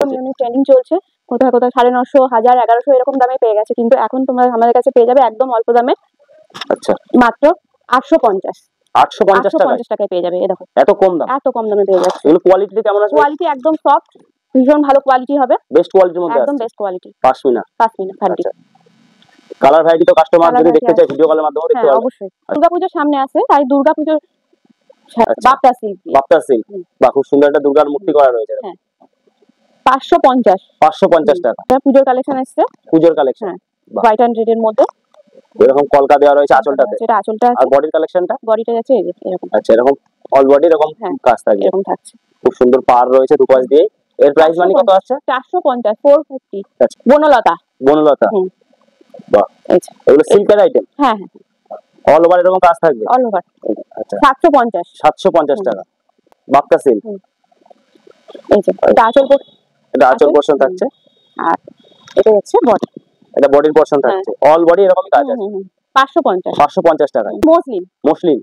একদম unique trending চলছে, কোথায় কোথায় 950, 1000, 1100 এরকম দামে পেয়ে গেছে, কিন্তু এখন তোমরা আমাদের কাছে পেয়ে যাবে একদম অল্প দামে। আচ্ছা, মাত্র 850 টাকায় পেয়ে যাবে। এই দেখো এত কম দাম, এত কম দামে পেয়ে যাচ্ছে। এগুলো কোয়ালিটি কেমন আছে? কোয়ালিটি একদম সফট, ভীষণ ভালো কোয়ালিটি হবে, বেস্ট কোয়ালিটির মধ্যে একদম আছে, বেস্ট কোয়ালিটি। পাশমিনা ফ্যাব্রিক। আচ্ছা, কালার ভ্যারাইটি তো কাস্টমার যদি দেখতে চায় ভিডিও কলের মাধ্যমে দেখতে হ্যাঁ পারবে। অবশ্যই, দুর্গাপূজার সামনে আছে, তাই দুর্গাপূজার বাপ্তা সিল্ক, বা খুব সুন্দর একটা দুর্গার মূর্তি করা রয়েছে। হ্যাঁ 550 টাকা। পুজোর কালেকশন আসছে, পুজোর কালেকশন হোয়াইট এন্ড রেড এর মধ্যে এরকম কলকা দেওয়া রয়েছে আঁচলটাতে, যেটা আঁচলটা আছে। আর বডির কালেকশনটা, বডিটা আছে এই যে এরকম। আচ্ছা, এরকম অল বডি এরকম কাজ থাকবে, এরকম থাকছে, খুব সুন্দর পার রয়েছে দুপাশ দিয়ে। এর প্রাইস মানে কত আসছে? 450, 450। আচ্ছা, বনলতা বাহ, এগুলো সিল্কের আইটেম। হ্যাঁ হ্যাঁ, অল ওভার এরকম কাজ থাকবে, অল ওভার। আচ্ছা, 750 টাকা। বাপ্তা সিল্ক, এই যে এটা আঁচল পোরশন থাকছে, আর এটা হচ্ছে বডি, এটা বডির পোরশন থাকছে, অল বডি এরকম কাজ আছে। 550 টাকা। মসলিন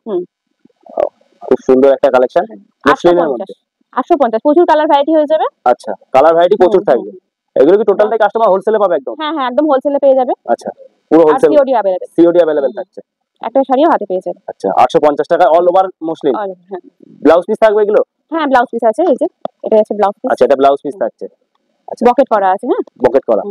খুব সুন্দর একটা কালেকশন, মসলিনের মধ্যে 850। প্রচুর কালার ভ্যারাইটি হয়ে যাবে। আচ্ছা, কালার ভ্যারাইটি প্রচুর থাকবে। এগুলো কি টোটালটাই কাস্টমার হোলসেলে পাবে একদম? হ্যাঁ হ্যাঁ, একদম হোলসেলে পেয়ে যাবে। আচ্ছা, পুরো হোলসেল, সিওডি अवेलेबल থাকছে। একটা শাড়িও হাতে পেয়ে যাবে। আচ্ছা, 850 টাকা অল ওভার মসলিন। হ্যাঁ, ব্লাউজ পিস থাকবে এগুলো? হ্যাঁ ব্লাউজ পিস আছে, এই যে এটা আছে ব্লাউজ পিস। আচ্ছা, এটা ব্লাউজ পিস থাকছে। আচ্ছা, বকেট করা আছে। হ্যাঁ, বকেট করা।